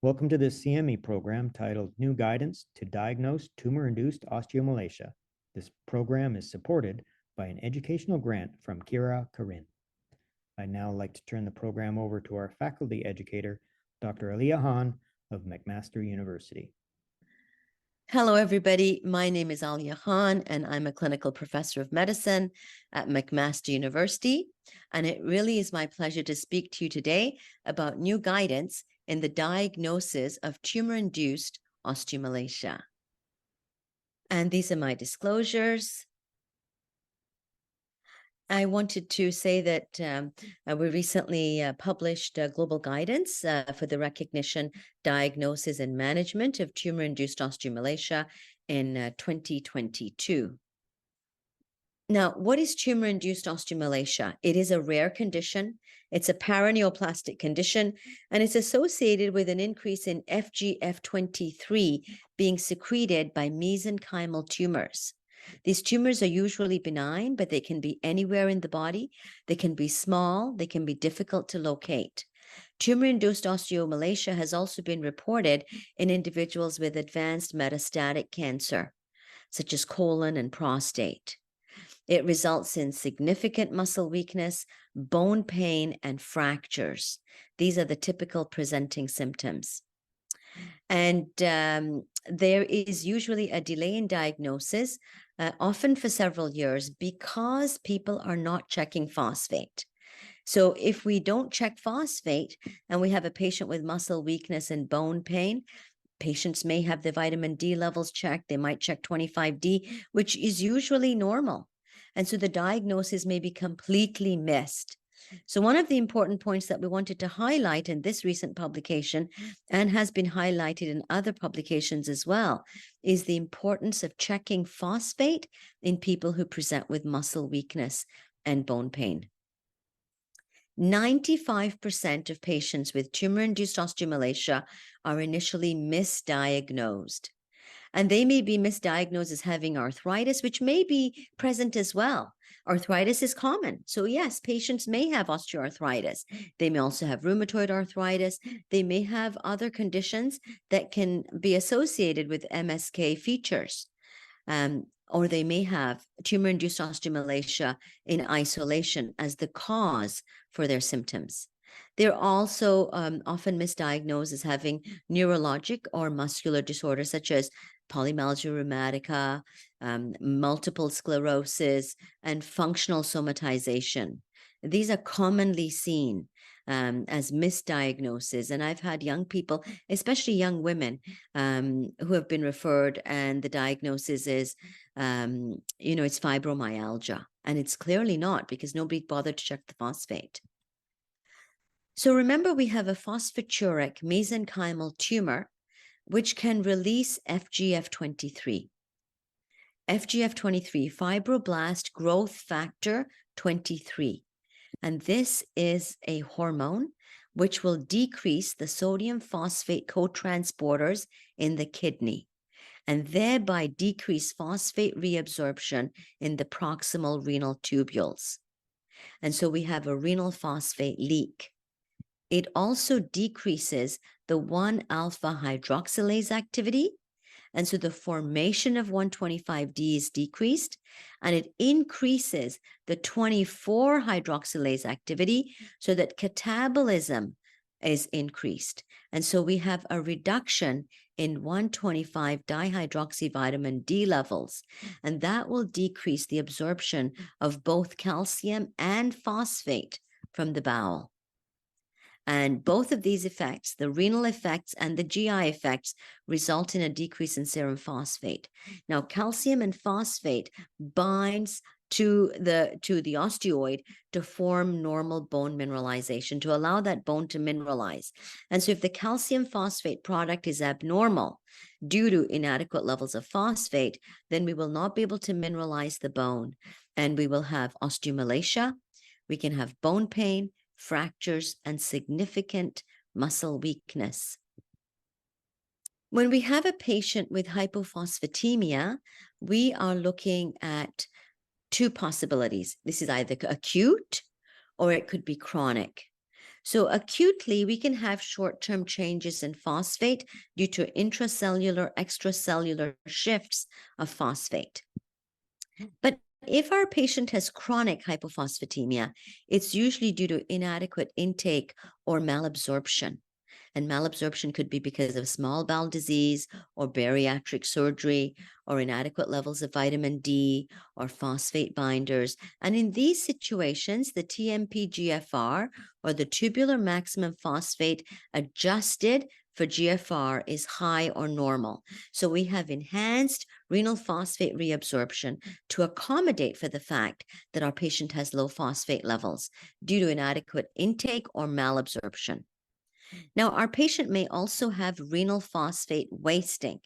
Welcome to this CME program titled New Guidance to Diagnose Tumor-induced Osteomalacia. This program is supported by an educational grant from Kyowa Kirin. I'd now like to turn the program over to our faculty educator, Dr. Aliya Khan of McMaster University. Hello, everybody. My name is Aliya Khan, and I'm a clinical professor of medicine at McMaster University. And it really is my pleasure to speak to you today about new guidance in the diagnosis of tumor-induced osteomalacia. And these are my disclosures. I wanted to say that we recently published global guidance for the recognition, diagnosis, and management of tumor-induced osteomalacia in 2022. Now, what is tumor-induced osteomalacia? It is a rare condition. It's a paraneoplastic condition, and it's associated with an increase in FGF23 being secreted by mesenchymal tumors. These tumors are usually benign, but they can be anywhere in the body. They can be small. They can be difficult to locate. Tumor-induced osteomalacia has also been reported in individuals with advanced metastatic cancer, such as colon and prostate. It results in significant muscle weakness, bone pain, and fractures. These are the typical presenting symptoms. And there is usually a delay in diagnosis, often for several years, because people are not checking phosphate. So if we don't check phosphate and we have a patient with muscle weakness and bone pain, patients may have the vitamin D levels checked. They might check 25D, which is usually normal. And so the diagnosis may be completely missed. So one of the important points that we wanted to highlight in this recent publication, and has been highlighted in other publications as well, is the importance of checking phosphate in people who present with muscle weakness and bone pain. 95% of patients with tumor-induced osteomalacia are initially misdiagnosed. And they may be misdiagnosed as having arthritis, which may be present as well. Arthritis is common. So yes, patients may have osteoarthritis. They may also have rheumatoid arthritis. They may have other conditions that can be associated with MSK features. Or they may have tumor-induced osteomalacia in isolation as the cause for their symptoms. They're also often misdiagnosed as having neurologic or muscular disorders such as polymyalgia rheumatica, multiple sclerosis, and functional somatization. These are commonly seen as misdiagnoses. And I've had young people, especially young women, who have been referred, and the diagnosis is, it's fibromyalgia. And it's clearly not, because nobody bothered to check the phosphate. So remember, we have a phosphaturic mesenchymal tumor, which can release FGF23. FGF23, fibroblast growth factor 23. And this is a hormone which will decrease the sodium phosphate cotransporters in the kidney, and thereby decrease phosphate reabsorption in the proximal renal tubules. And so we have a renal phosphate leak. It also decreases the 1-alpha hydroxylase activity. And so the formation of 125D is decreased, and it increases the 24-hydroxylase activity so that catabolism is increased. And so we have a reduction in 125-dihydroxyvitamin D levels, and that will decrease the absorption of both calcium and phosphate from the bowel. And both of these effects, the renal effects and the GI effects, result in a decrease in serum phosphate. Now, calcium and phosphate binds to the osteoid to form normal bone mineralization, to allow that bone to mineralize. And so if the calcium phosphate product is abnormal due to inadequate levels of phosphate, then we will not be able to mineralize the bone, and we will have osteomalacia. We can have bone pain, fractures, and significant muscle weakness. When we have a patient with hypophosphatemia, we are looking at two possibilities. This is either acute or it could be chronic. So acutely, we can have short-term changes in phosphate due to intracellular, extracellular shifts of phosphate. But if our patient has chronic hypophosphatemia, it's usually due to inadequate intake or malabsorption. And malabsorption could be because of small bowel disease or bariatric surgery or inadequate levels of vitamin D or phosphate binders. And in these situations, the TMP-GFR or the tubular maximum phosphate adjusted for GFR is high or normal. So we have enhanced renal phosphate reabsorption to accommodate for the fact that our patient has low phosphate levels due to inadequate intake or malabsorption. Now, our patient may also have renal phosphate wasting,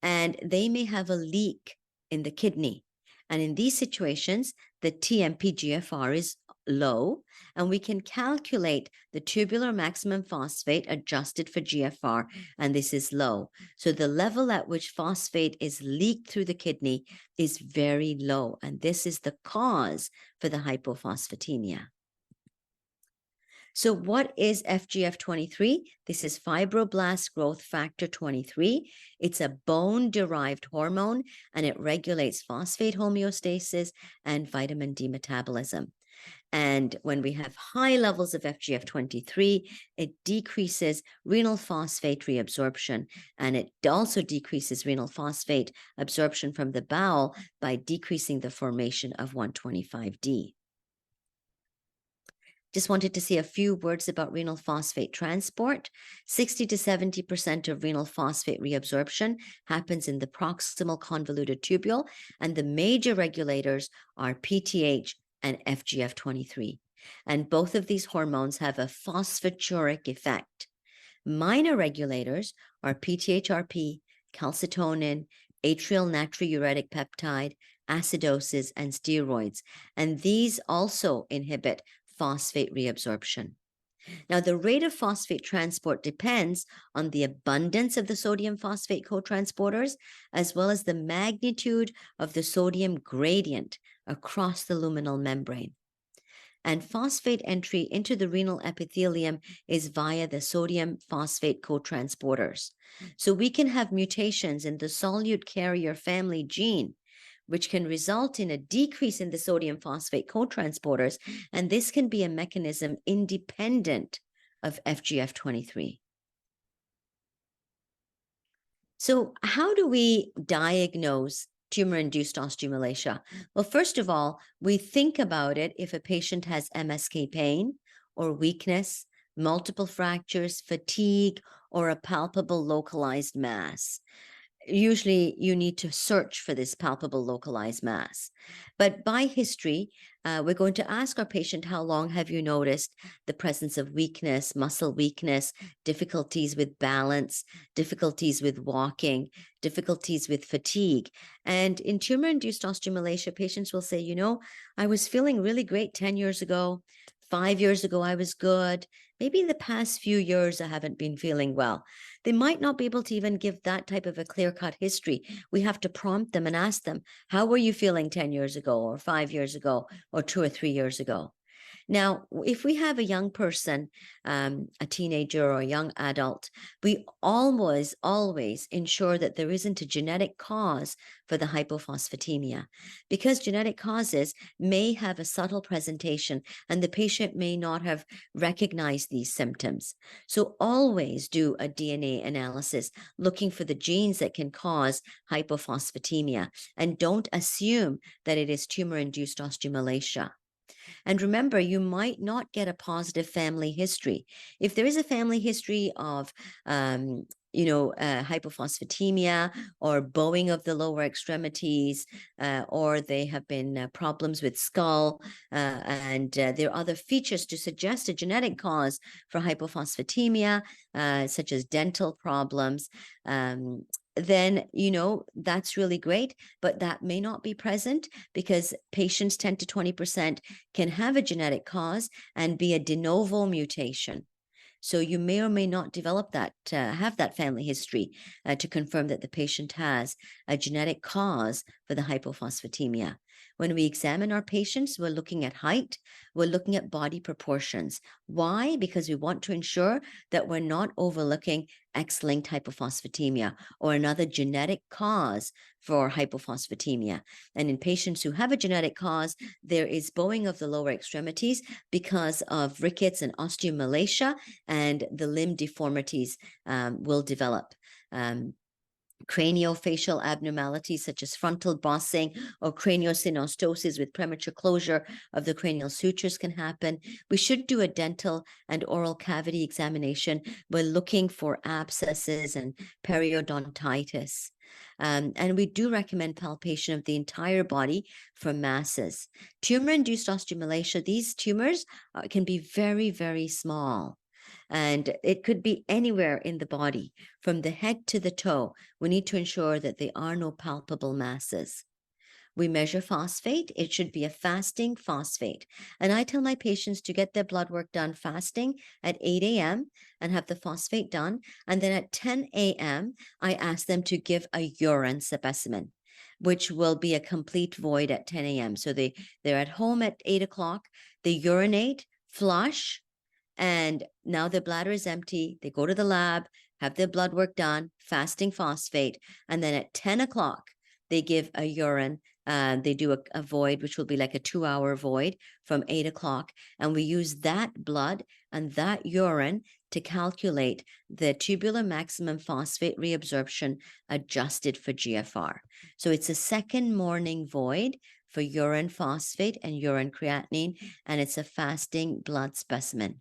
and they may have a leak in the kidney. And in these situations, the TMP-GFR is low, and we can calculate the tubular maximum phosphate adjusted for GFR, and this is low. So the level at which phosphate is leaked through the kidney is very low, and this is the cause for the hypophosphatemia. So what is FGF23? This is fibroblast growth factor 23. It's a bone-derived hormone, and it regulates phosphate homeostasis and vitamin D metabolism. And when we have high levels of FGF23, it decreases renal phosphate reabsorption, and it also decreases renal phosphate absorption from the bowel by decreasing the formation of 125D. Just wanted to say a few words about renal phosphate transport. 60 to 70% of renal phosphate reabsorption happens in the proximal convoluted tubule, and the major regulators are PTH and FGF23. And both of these hormones have a phosphaturic effect. Minor regulators are PTHrP, calcitonin, atrial natriuretic peptide, acidosis, and steroids. And these also inhibit phosphate reabsorption. Now, the rate of phosphate transport depends on the abundance of the sodium phosphate cotransporters, as well as the magnitude of the sodium gradient across the luminal membrane. And phosphate entry into the renal epithelium is via the sodium phosphate cotransporters. So we can have mutations in the solute carrier family gene, which can result in a decrease in the sodium phosphate cotransporters, and this can be a mechanism independent of FGF23. So how do we diagnose tumor-induced osteomalacia? Well, first of all, we think about it if a patient has MSK pain or weakness, multiple fractures, fatigue, or a palpable localized mass. Usually you need to search for this palpable localized mass. But by history, we're going to ask our patient, how long have you noticed the presence of weakness, muscle weakness, difficulties with balance, difficulties with walking, difficulties with fatigue? And in tumor-induced osteomalacia, patients will say, I was feeling really great 10 years ago. 5 years ago, I was good. Maybe in the past few years, I haven't been feeling well. They might not be able to even give that type of a clear-cut history. We have to prompt them and ask them, how were you feeling 10 years ago or 5 years ago or 2 or 3 years ago? Now, if we have a young person, a teenager or a young adult, we always ensure that there isn't a genetic cause for the hypophosphatemia, because genetic causes may have a subtle presentation and the patient may not have recognized these symptoms. So always do a DNA analysis looking for the genes that can cause hypophosphatemia, and don't assume that it is tumor-induced osteomalacia. And remember, you might not get a positive family history. If there is a family history of, hypophosphatemia or bowing of the lower extremities, or they have been problems with skull, and there are other features to suggest a genetic cause for hypophosphatemia, such as dental problems, then, that's really great, but that may not be present, because patients 10 to 20% can have a genetic cause and be a de novo mutation. So you may or may not develop that, have that family history to confirm that the patient has a genetic cause for the hypophosphatemia. When we examine our patients, we're looking at height, we're looking at body proportions. Why? Because we want to ensure that we're not overlooking X-linked hypophosphatemia or another genetic cause for hypophosphatemia. And in patients who have a genetic cause, there is bowing of the lower extremities because of rickets and osteomalacia, and the limb deformities will develop. Craniofacial abnormalities such as frontal bossing or craniosynostosis with premature closure of the cranial sutures can happen. We should do a dental and oral cavity examination. We're looking for abscesses and periodontitis. And we do recommend palpation of the entire body for masses. Tumor-induced osteomalacia, these tumors can be very, very small. And it could be anywhere in the body, from the head to the toe. We need to ensure that there are no palpable masses. We measure phosphate. It should be a fasting phosphate. And I tell my patients to get their blood work done fasting at 8 a.m. and have the phosphate done. And then at 10 a.m., I ask them to give a urine specimen, which will be a complete void at 10 a.m. So they're at home at 8 o'clock, they urinate, flush, and now their bladder is empty. They go to the lab, have their blood work done, fasting phosphate, and then at 10 o'clock, they give a urine. They do a void, which will be like a 2-hour void from 8 o'clock. And we use that blood and that urine to calculate the tubular maximum phosphate reabsorption adjusted for GFR. So it's a second morning void for urine phosphate and urine creatinine, and it's a fasting blood specimen.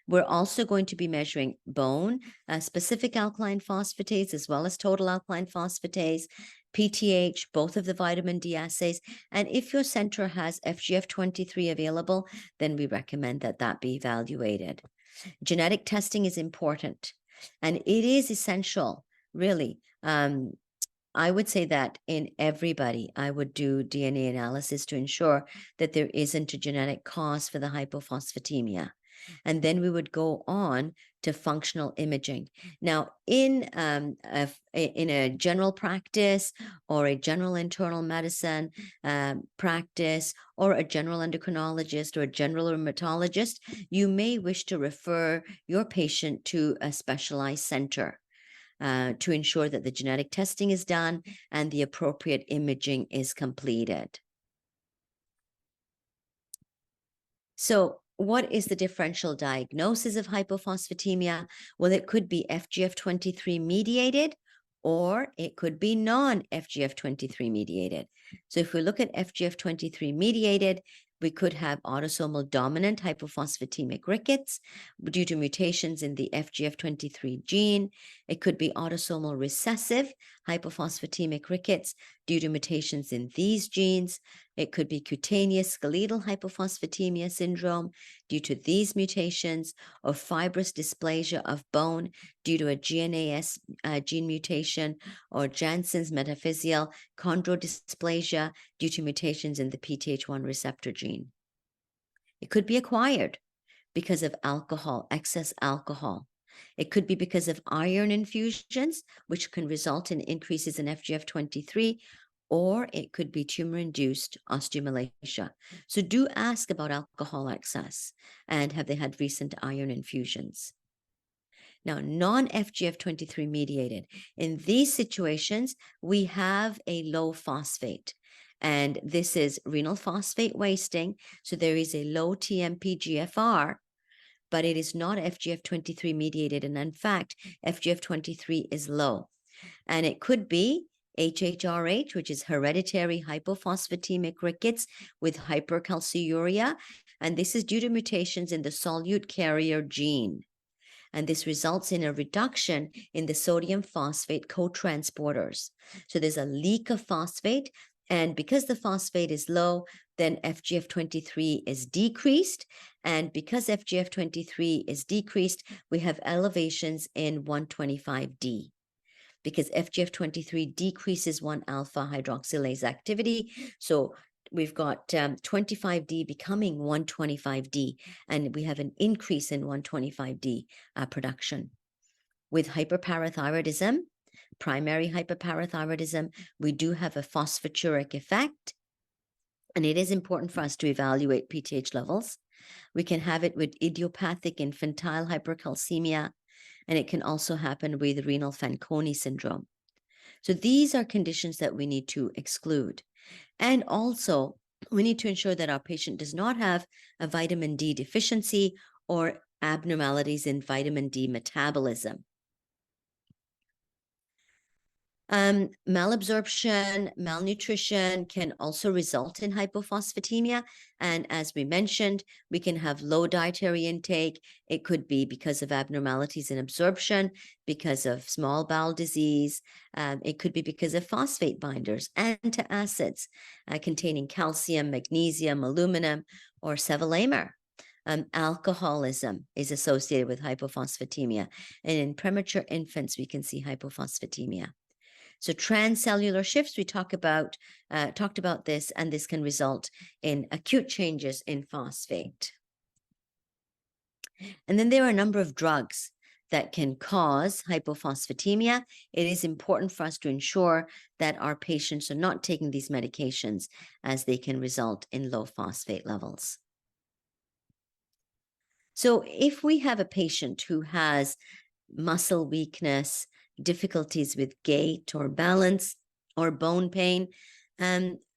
We're also going to be measuring bone, specific alkaline phosphatase, as well as total alkaline phosphatase, PTH, both of the vitamin D assays. And if your center has FGF23 available, then we recommend that that be evaluated. Genetic testing is important, and it is essential, really. I would say that in everybody, I would do DNA analysis to ensure that there isn't a genetic cause for the hypophosphatemia. And then we would go on to functional imaging. Now, in a general practice or a general internal medicine practice or a general endocrinologist or a general rheumatologist, you may wish to refer your patient to a specialized center to ensure that the genetic testing is done and the appropriate imaging is completed. So, what is the differential diagnosis of hypophosphatemia? Well, it could be FGF23 mediated, or it could be non-FGF23 mediated. So if we look at FGF23 mediated, we could have autosomal dominant hypophosphatemic rickets due to mutations in the FGF23 gene. It could be autosomal recessive hypophosphatemic rickets due to mutations in these genes. It could be cutaneous skeletal hypophosphatemia syndrome due to these mutations, or fibrous dysplasia of bone due to a GNAS gene mutation, or Jansen's metaphyseal chondrodysplasia due to mutations in the PTH1 receptor gene. It could be acquired because of alcohol, excess alcohol. It could be because of iron infusions, which can result in increases in FGF23, or it could be tumor-induced osteomalacia. So do ask about alcohol excess and have they had recent iron infusions. Now, non-FGF23 mediated. In these situations, we have a low phosphate, and this is renal phosphate wasting. So there is a low TMP-GFR, but it is not FGF23 mediated. And in fact, FGF23 is low. And it could be HHRH, which is hereditary hypophosphatemic rickets with hypercalciuria. And this is due to mutations in the solute carrier gene. And this results in a reduction in the sodium phosphate cotransporters. So there's a leak of phosphate. And because the phosphate is low, then FGF23 is decreased. And because FGF23 is decreased, we have elevations in 125D. Because FGF23 decreases 1-alpha hydroxylase activity. So we've got 25D becoming 125D, and we have an increase in 125D production. With hyperparathyroidism, primary hyperparathyroidism, we do have a phosphaturic effect. And it is important for us to evaluate PTH levels. We can have it with idiopathic infantile hypercalcemia, and it can also happen with renal Fanconi syndrome. So these are conditions that we need to exclude. And also, we need to ensure that our patient does not have a vitamin D deficiency or abnormalities in vitamin D metabolism. Malabsorption, malnutrition can also result in hypophosphatemia. And as we mentioned, we can have low dietary intake. It could be because of abnormalities in absorption, because of small bowel disease. It could be because of phosphate binders, antacids containing calcium, magnesium, aluminum, or sevelamer. Alcoholism is associated with hypophosphatemia. And in premature infants, we can see hypophosphatemia. So transcellular shifts, we talked about this, and this can result in acute changes in phosphate. And then there are a number of drugs that can cause hypophosphatemia. It is important for us to ensure that our patients are not taking these medications, as they can result in low phosphate levels. So if we have a patient who has muscle weakness, difficulties with gait or balance or bone pain,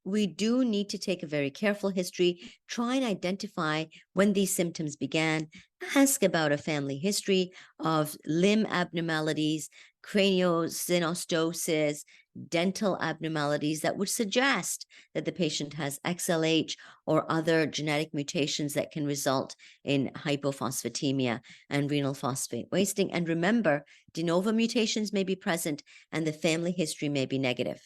we do need to take a very careful history, try and identify when these symptoms began, ask about a family history of limb abnormalities, craniosynostosis, dental abnormalities that would suggest that the patient has XLH or other genetic mutations that can result in hypophosphatemia and renal phosphate wasting. And remember, de novo mutations may be present and the family history may be negative.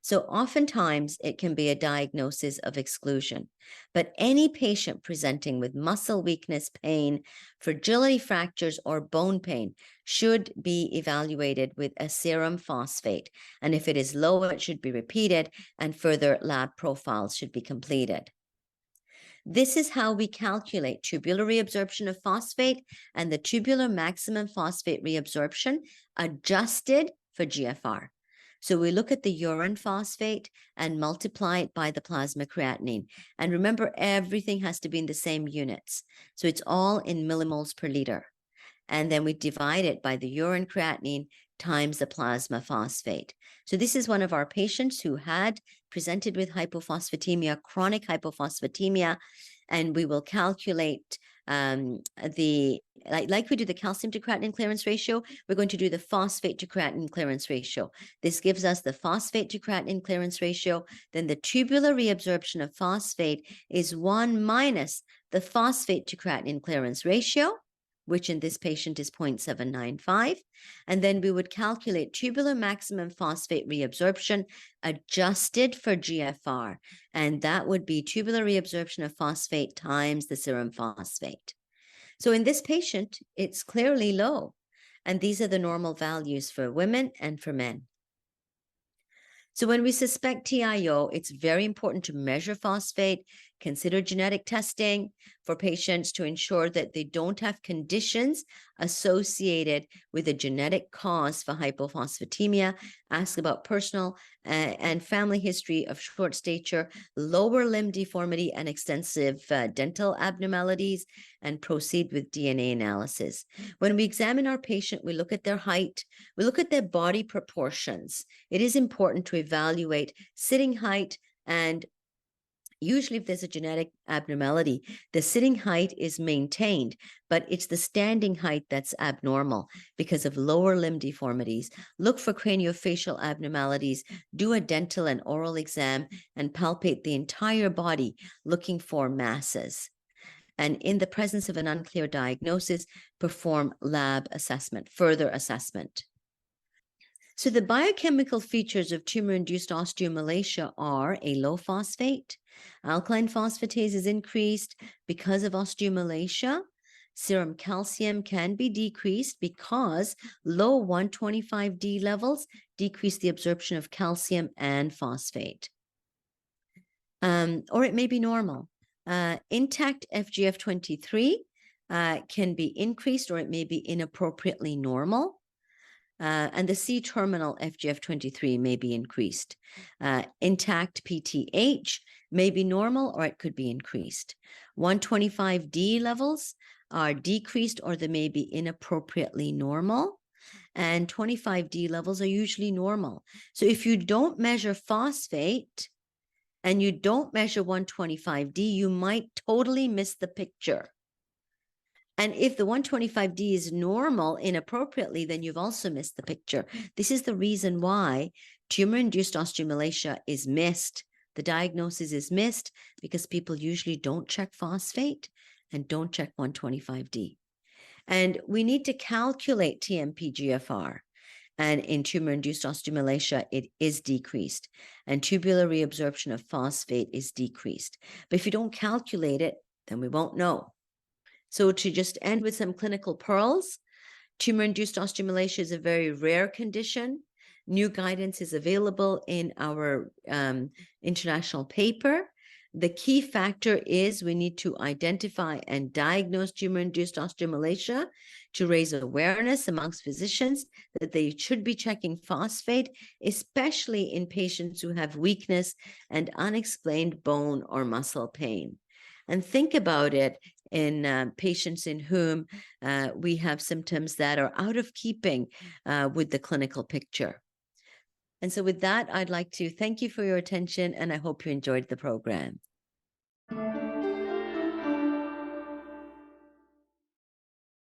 So oftentimes it can be a diagnosis of exclusion, but any patient presenting with muscle weakness, pain, fragility fractures, or bone pain should be evaluated with a serum phosphate. And if it is low, it should be repeated and further lab profiles should be completed. This is how we calculate tubular reabsorption of phosphate and the tubular maximum phosphate reabsorption adjusted for GFR. So we look at the urine phosphate and multiply it by the plasma creatinine. And remember, everything has to be in the same units. So it's all in millimoles per liter. And then we divide it by the urine creatinine times the plasma phosphate. So this is one of our patients who had presented with hypophosphatemia, chronic hypophosphatemia, and we will calculate like we do the calcium to creatinine clearance ratio, we're going to do the phosphate to creatinine clearance ratio. This gives us the phosphate to creatinine clearance ratio. Then the tubular reabsorption of phosphate is 1 minus the phosphate to creatinine clearance ratio, which in this patient is 0.795. And then we would calculate tubular maximum phosphate reabsorption adjusted for GFR. And that would be tubular reabsorption of phosphate times the serum phosphate. So in this patient, it's clearly low. And these are the normal values for women and for men. So when we suspect TIO, it's very important to measure phosphate, consider genetic testing for patients to ensure that they don't have conditions associated with a genetic cause for hypophosphatemia. Ask about personal and family history of short stature, lower limb deformity, and extensive dental abnormalities, and proceed with DNA analysis. When we examine our patient, we look at their height, we look at their body proportions. It is important to evaluate sitting height, and usually if there's a genetic abnormality, the sitting height is maintained, but it's the standing height that's abnormal because of lower limb deformities. Look for craniofacial abnormalities, do a dental and oral exam, and palpate the entire body looking for masses. And in the presence of an unclear diagnosis, perform lab assessment, further assessment. So the biochemical features of tumor-induced osteomalacia are a low phosphate. Alkaline phosphatase is increased because of osteomalacia. Serum calcium can be decreased because low 125D levels decrease the absorption of calcium and phosphate. Or it may be normal. Intact FGF23 can be increased, or it may be inappropriately normal. And the C-terminal FGF23 may be increased. Intact PTH may be normal or it could be increased. 125D levels are decreased or they may be inappropriately normal. And 25D levels are usually normal. So if you don't measure phosphate and you don't measure 125D, you might totally miss the picture. And if the 125D is normal inappropriately, then you've also missed the picture. This is the reason why tumor-induced osteomalacia is missed. The diagnosis is missed because people usually don't check phosphate and don't check 125D. And we need to calculate TMP-GFR. And in tumor-induced osteomalacia, it is decreased. And tubular reabsorption of phosphate is decreased. But if you don't calculate it, then we won't know. So to just end with some clinical pearls, tumor-induced osteomalacia is a very rare condition. New guidance is available in our international paper. The key factor is we need to identify and diagnose tumor-induced osteomalacia to raise awareness amongst physicians that they should be checking phosphate, especially in patients who have weakness and unexplained bone or muscle pain. And think about it in patients in whom we have symptoms that are out of keeping with the clinical picture. And so with that, I'd like to thank you for your attention, and I hope you enjoyed the program.